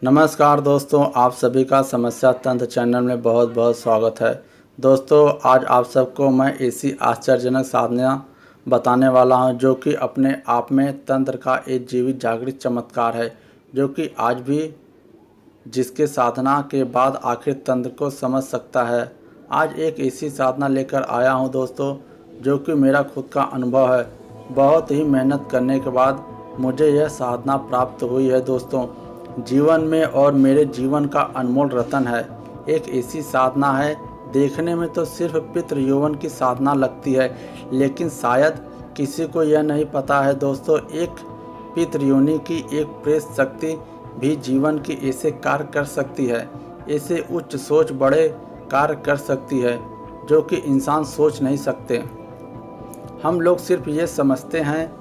नमस्कार दोस्तों, आप सभी का समस्या तंत्र चैनल में बहुत बहुत स्वागत है। दोस्तों, आज आप सबको मैं ऐसी आश्चर्यजनक साधना बताने वाला हूं जो कि अपने आप में तंत्र का एक जीवित जागृत चमत्कार है, जो कि आज भी जिसके साधना के बाद आखिर तंत्र को समझ सकता है। आज एक ऐसी साधना लेकर आया हूं दोस्तों, जो कि मेरा खुद का अनुभव है। बहुत ही मेहनत करने के बाद मुझे यह साधना प्राप्त हुई है दोस्तों, जीवन में, और मेरे जीवन का अनमोल रतन है। एक ऐसी साधना है, देखने में तो सिर्फ पितृ यौवन की साधना लगती है, लेकिन शायद किसी को यह नहीं पता है दोस्तों, एक पितृयोनि की एक प्रेत शक्ति भी जीवन की ऐसे कार्य कर सकती है, ऐसे उच्च सोच बड़े कार्य कर सकती है जो कि इंसान सोच नहीं सकते। हम लोग सिर्फ ये समझते हैं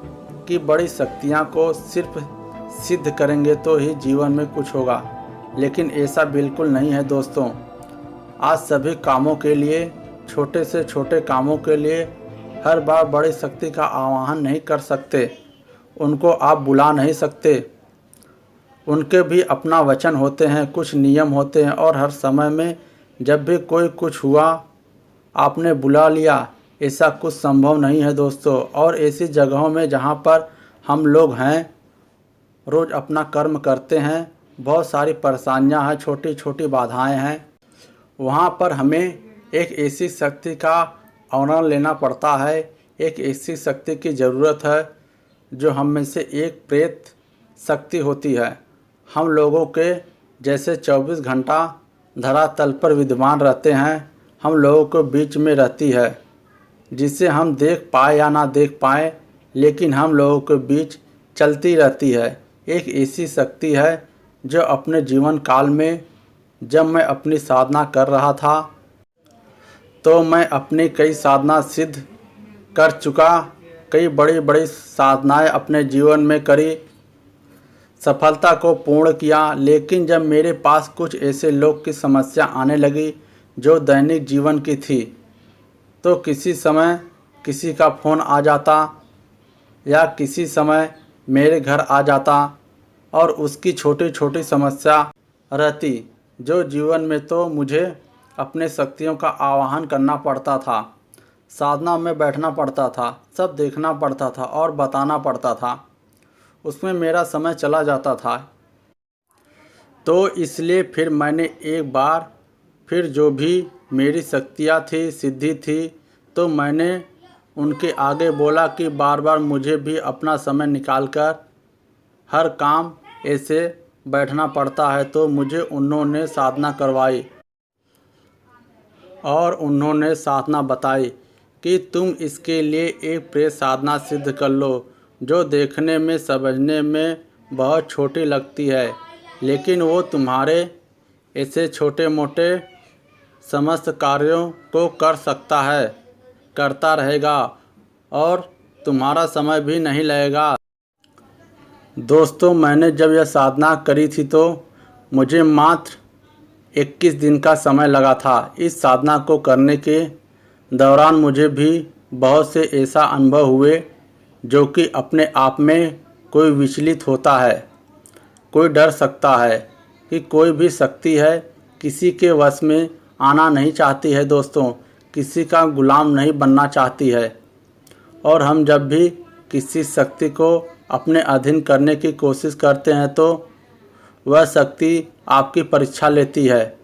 कि बड़ी शक्तियाँ को सिर्फ सिद्ध करेंगे तो ही जीवन में कुछ होगा, लेकिन ऐसा बिल्कुल नहीं है दोस्तों। आज सभी कामों के लिए, छोटे से छोटे कामों के लिए हर बार बड़ी शक्ति का आवाहन नहीं कर सकते, उनको आप बुला नहीं सकते। उनके भी अपना वचन होते हैं, कुछ नियम होते हैं, और हर समय में जब भी कोई कुछ हुआ आपने बुला लिया, ऐसा कुछ संभव नहीं है दोस्तों। और ऐसी जगहों में जहाँ पर हम लोग हैं, रोज़ अपना कर्म करते हैं, बहुत सारी परेशानियां हैं, छोटी छोटी बाधाएं हैं, वहाँ पर हमें एक ऐसी शक्ति का आह्वान लेना पड़ता है। एक ऐसी शक्ति की ज़रूरत है जो हम में से एक प्रेत शक्ति होती है। हम लोगों के जैसे 24 घंटा धरातल पर विद्यमान रहते हैं, हम लोगों के बीच में रहती है, जिसे हम देख पाए या ना देख पाए, लेकिन हम लोगों के बीच चलती रहती है। एक ऐसी शक्ति है जो अपने जीवन काल में, जब मैं अपनी साधना कर रहा था तो मैं अपनी कई साधना सिद्ध कर चुका, कई बड़ी बड़ी साधनाएं अपने जीवन में करी, सफलता को पूर्ण किया। लेकिन जब मेरे पास कुछ ऐसे लोग की समस्या आने लगी जो दैनिक जीवन की थी, तो किसी समय किसी का फ़ोन आ जाता या किसी समय मेरे घर आ जाता और उसकी छोटी छोटी समस्या रहती, जो जीवन में तो मुझे अपने शक्तियों का आवाहन करना पड़ता था, साधना में बैठना पड़ता था, सब देखना पड़ता था और बताना पड़ता था, उसमें मेरा समय चला जाता था। तो इसलिए फिर मैंने एक बार फिर जो भी मेरी शक्तियाँ थी, सिद्धि थी, तो मैंने उनके आगे बोला कि बार बार मुझे भी अपना समय निकालकर हर काम ऐसे बैठना पड़ता है। तो मुझे उन्होंने साधना करवाई और उन्होंने साधना बताई कि तुम इसके लिए एक प्रेत साधना सिद्ध कर लो, जो देखने में, समझने में बहुत छोटी लगती है, लेकिन वो तुम्हारे ऐसे छोटे मोटे समस्त कार्यों को कर सकता है, करता रहेगा, और तुम्हारा समय भी नहीं लगेगा। दोस्तों, मैंने जब यह साधना करी थी तो मुझे मात्र 21 दिन का समय लगा था। इस साधना को करने के दौरान मुझे भी बहुत से ऐसा अनुभव हुए जो कि अपने आप में कोई विचलित होता है, कोई डर सकता है कि कोई भी शक्ति है किसी के वश में आना नहीं चाहती है दोस्तों, किसी का गुलाम नहीं बनना चाहती है। और हम जब भी किसी शक्ति को अपने अधीन करने की कोशिश करते हैं तो वह शक्ति आपकी परीक्षा लेती है,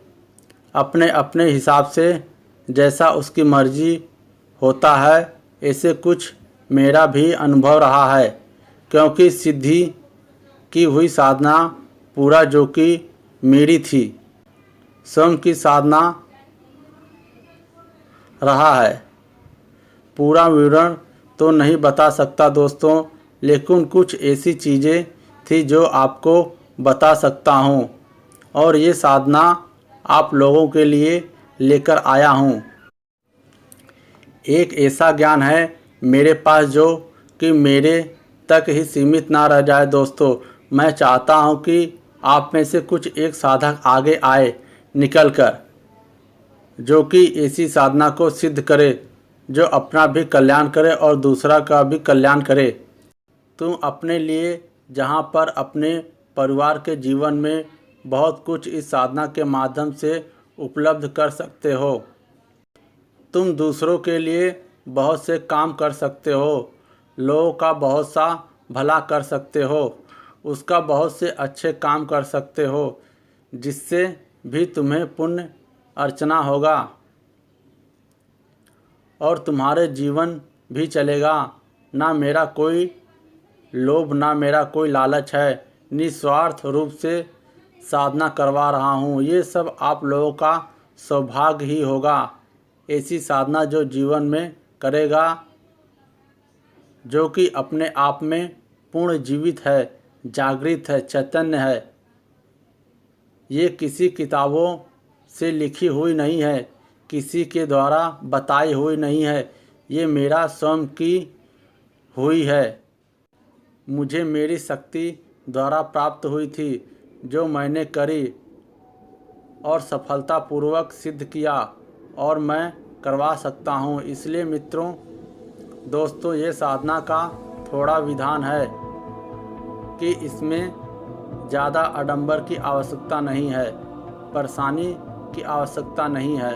अपने अपने हिसाब से, जैसा उसकी मर्जी होता है। ऐसे कुछ मेरा भी अनुभव रहा है, क्योंकि सिद्धि की हुई साधना पूरा जो कि मेरी थी, स्वयं की साधना रहा है। पूरा विवरण तो नहीं बता सकता दोस्तों, लेकिन कुछ ऐसी चीज़ें थी जो आपको बता सकता हूँ, और ये साधना आप लोगों के लिए लेकर आया हूँ। एक ऐसा ज्ञान है मेरे पास जो कि मेरे तक ही सीमित ना रह जाए दोस्तों। मैं चाहता हूँ कि आप में से कुछ एक साधक आगे आए निकल कर, जो कि ऐसी साधना को सिद्ध करे, जो अपना भी कल्याण करे और दूसरा का भी कल्याण करे। तुम अपने लिए, जहाँ पर अपने परिवार के जीवन में बहुत कुछ इस साधना के माध्यम से उपलब्ध कर सकते हो। तुम दूसरों के लिए बहुत से काम कर सकते हो, लोगों का बहुत सा भला कर सकते हो, उसका बहुत से अच्छे काम कर सकते हो, जिससे भी तुम्हें पुण्य अर्चना होगा और तुम्हारे जीवन भी चलेगा। ना मेरा कोई लोभ, ना मेरा कोई लालच है, निस्वार्थ रूप से साधना करवा रहा हूँ। ये सब आप लोगों का सौभाग्य ही होगा। ऐसी साधना जो जीवन में करेगा, जो कि अपने आप में पूर्ण जीवित है, जागृत है, चैतन्य है। ये किसी किताबों से लिखी हुई नहीं है, किसी के द्वारा बताई हुई नहीं है, ये मेरा स्वयं की हुई है। मुझे मेरी शक्ति द्वारा प्राप्त हुई थी, जो मैंने करी और सफलतापूर्वक सिद्ध किया और मैं करवा सकता हूँ। इसलिए मित्रों, दोस्तों, ये साधना का थोड़ा विधान है कि इसमें ज़्यादा आडंबर की आवश्यकता नहीं है, परेशानी की आवश्यकता नहीं है।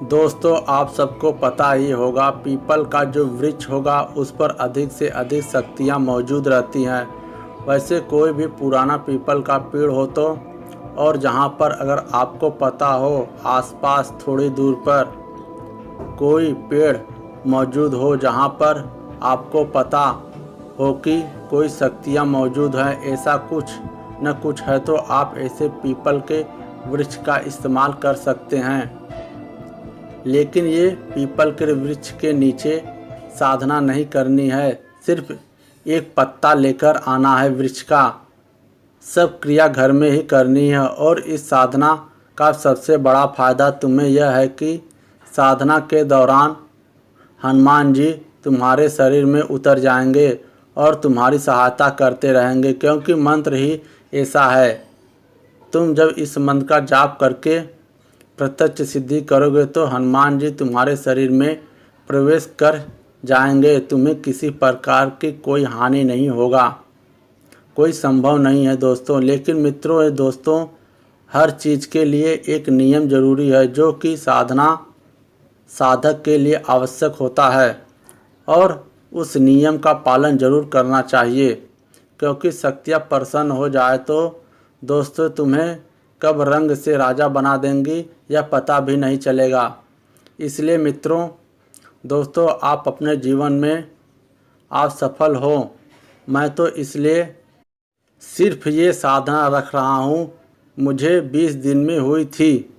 दोस्तों, आप सबको पता ही होगा, पीपल का जो वृक्ष होगा उस पर अधिक से अधिक शक्तियाँ मौजूद रहती हैं। वैसे कोई भी पुराना पीपल का पेड़ हो तो, और जहाँ पर अगर आपको पता हो आसपास थोड़ी दूर पर कोई पेड़ मौजूद हो जहाँ पर आपको पता हो कि कोई शक्तियाँ मौजूद हैं, ऐसा कुछ न कुछ है, तो आप ऐसे पीपल के वृक्ष का इस्तेमाल कर सकते हैं। लेकिन ये पीपल के वृक्ष के नीचे साधना नहीं करनी है, सिर्फ एक पत्ता लेकर आना है वृक्ष का। सब क्रिया घर में ही करनी है। और इस साधना का सबसे बड़ा फायदा तुम्हें यह है कि साधना के दौरान हनुमान जी तुम्हारे शरीर में उतर जाएंगे और तुम्हारी सहायता करते रहेंगे, क्योंकि मंत्र ही ऐसा है। तुम जब इस मंत्र का जाप करके प्रत्यक्ष सिद्धि करोगे तो हनुमान जी तुम्हारे शरीर में प्रवेश कर जाएंगे। तुम्हें किसी प्रकार की कोई हानि नहीं होगा, कोई संभव नहीं है दोस्तों। लेकिन मित्रों, दोस्तों, हर चीज़ के लिए एक नियम जरूरी है, जो कि साधना साधक के लिए आवश्यक होता है, और उस नियम का पालन जरूर करना चाहिए, क्योंकि शक्तियाँ प्रसन्न हो जाए तो दोस्तों तुम्हें कब रंग से राजा बना देंगी यह पता भी नहीं चलेगा। इसलिए मित्रों, दोस्तों, आप अपने जीवन में आप सफल हो, मैं तो इसलिए सिर्फ ये साधना रख रहा हूँ। मुझे 20 दिन में हुई थी।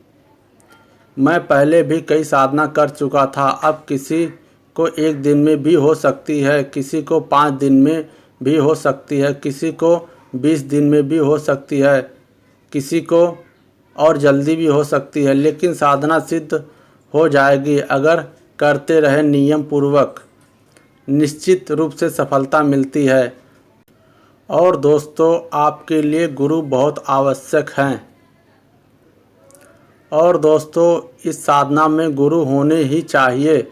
मैं पहले भी कई साधना कर चुका था। अब किसी को 1 दिन में भी हो सकती है, किसी को 5 दिन में भी हो सकती है, किसी को 20 दिन में भी हो सकती है, किसी को और जल्दी भी हो सकती है। लेकिन साधना सिद्ध हो जाएगी अगर करते रहे नियम पूर्वक। निश्चित रूप से सफलता मिलती है। और दोस्तों, आपके लिए गुरु बहुत आवश्यक हैं। और दोस्तों, इस साधना में गुरु होने ही चाहिए।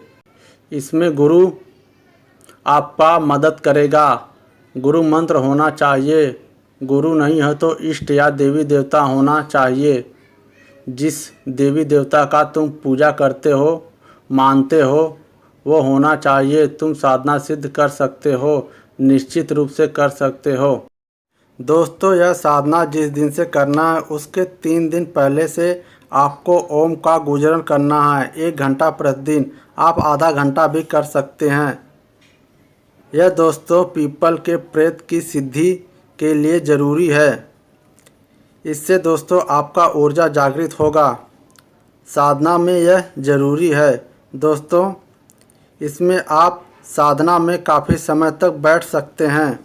इसमें गुरु आपका मदद करेगा। गुरु मंत्र होना चाहिए। गुरु नहीं है तो इष्ट या देवी देवता होना चाहिए। जिस देवी देवता का तुम पूजा करते हो, मानते हो, वो होना चाहिए। तुम साधना सिद्ध कर सकते हो, निश्चित रूप से कर सकते हो। दोस्तों, यह साधना जिस दिन से करना है उसके 3 दिन पहले से आपको ओम का गुजरण करना है। 1 घंटा प्रतिदिन, आप आधा घंटा भी कर सकते हैं। यह दोस्तों पीपल के प्रेत की सिद्धि के लिए ज़रूरी है। इससे दोस्तों आपका ऊर्जा जागृत होगा। साधना में यह ज़रूरी है। दोस्तों, इसमें आप साधना में काफ़ी समय तक बैठ सकते हैं।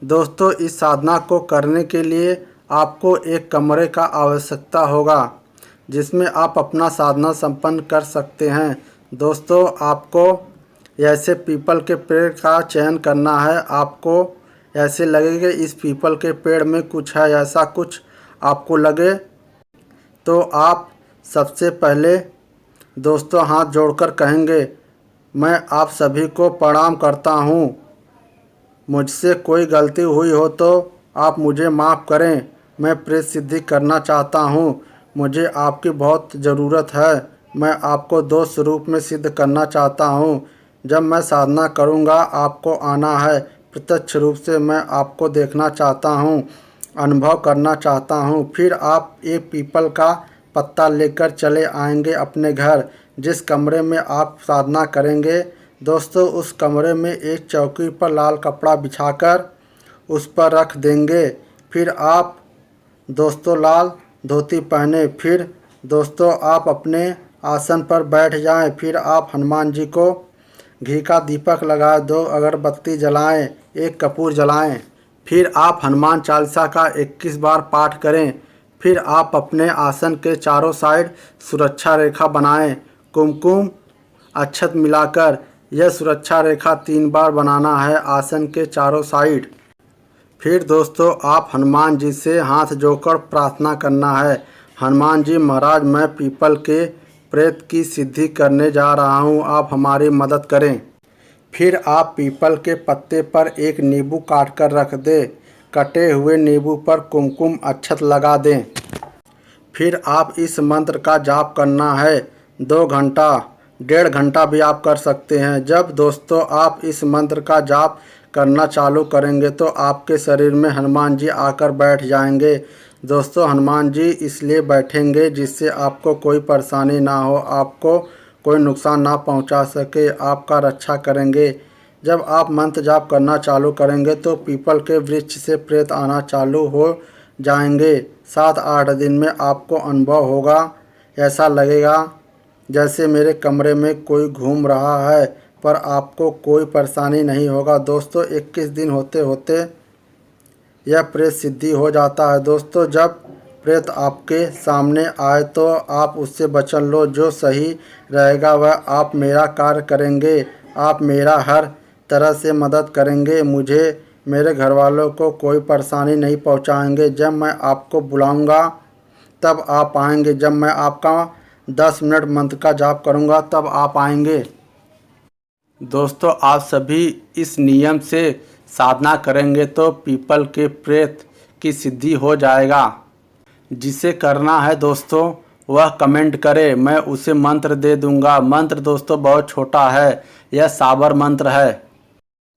दोस्तों, इस साधना को करने के लिए आपको एक कमरे का आवश्यकता होगा, जिसमें आप अपना साधना संपन्न कर सकते हैं। दोस्तों, आपको ऐसे पीपल के पेड़ का चयन करना है। आपको ऐसे लगेगा इस पीपल के पेड़ में कुछ है, ऐसा कुछ आपको लगे तो आप सबसे पहले दोस्तों हाथ जोड़कर कहेंगे, मैं आप सभी को प्रणाम करता हूँ। मुझसे कोई गलती हुई हो तो आप मुझे माफ़ करें। मैं प्रेत सिद्धि करना चाहता हूँ। मुझे आपकी बहुत ज़रूरत है। मैं आपको दोस्त स्वरूप में सिद्ध करना चाहता हूँ। जब मैं साधना करूँगा आपको आना है। प्रत्यक्ष रूप से मैं आपको देखना चाहता हूँ, अनुभव करना चाहता हूँ। फिर आप एक पीपल का पत्ता लेकर चले आएंगे अपने घर। जिस कमरे में आप साधना करेंगे दोस्तों, उस कमरे में एक चौकी पर लाल कपड़ा बिछाकर उस पर रख देंगे। फिर आप दोस्तों लाल धोती पहने। फिर दोस्तों आप अपने आसन पर बैठ जाएं। फिर आप हनुमान जी को घी का दीपक लगाएं, 2 अगरबत्ती जलाएं, 1 कपूर जलाएं। फिर आप हनुमान चालीसा का 21 बार पाठ करें। फिर आप अपने आसन के चारों साइड सुरक्षा रेखा बनाएं, कुमकुम अक्षत मिलाकर। यह सुरक्षा रेखा 3 बार बनाना है आसन के चारों साइड। फिर दोस्तों आप हनुमान जी से हाथ जोड़कर प्रार्थना करना है, हनुमान जी महाराज, मैं पीपल के प्रेत की सिद्धि करने जा रहा हूँ, आप हमारी मदद करें। फिर आप पीपल के पत्ते पर एक नींबू काट कर रख दें। कटे हुए नींबू पर कुमकुम अक्षत लगा दें। फिर आप इस मंत्र का जाप करना है 2 घंटा, 1.5 घंटा भी आप कर सकते हैं। जब दोस्तों आप इस मंत्र का जाप करना चालू करेंगे तो आपके शरीर में हनुमान जी आकर बैठ जाएंगे। दोस्तों हनुमान जी इसलिए बैठेंगे जिससे आपको कोई परेशानी ना हो, आपको कोई नुकसान ना पहुंचा सके, आपका रक्षा करेंगे। जब आप मंत्र जाप करना चालू करेंगे तो पीपल के वृक्ष से प्रेत आना चालू हो जाएंगे। 7-8 दिन में आपको अनुभव होगा। ऐसा लगेगा जैसे मेरे कमरे में कोई घूम रहा है, पर आपको कोई परेशानी नहीं होगा। दोस्तों 21 दिन होते होते यह प्रेत सिद्धि हो जाता है। दोस्तों जब प्रेत आपके सामने आए तो आप उससे वचन लो, जो सही रहेगा वह आप मेरा कार्य करेंगे, आप मेरा हर तरह से मदद करेंगे, मुझे मेरे घर वालों को कोई परेशानी नहीं पहुंचाएंगे। जब मैं आपको बुलाऊंगा तब आप आएंगे। जब मैं आपका 10 मिनट मंत्र का जाप करूंगा तब आप आएंगे। दोस्तों आप सभी इस नियम से साधना करेंगे तो पीपल के प्रेत की सिद्धि हो जाएगा। जिसे करना है दोस्तों वह कमेंट करे, मैं उसे मंत्र दे दूंगा। मंत्र दोस्तों बहुत छोटा है, यह साबर मंत्र है।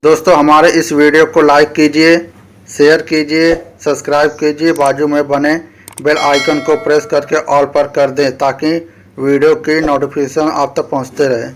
दोस्तों हमारे इस वीडियो को लाइक कीजिए, शेयर कीजिए, सब्सक्राइब कीजिए, बाजू में बने बेल आइकन को प्रेस करके ऑल पर कर दें ताकि वीडियो की नोटिफिकेशन आप तक पहुंचते रहे।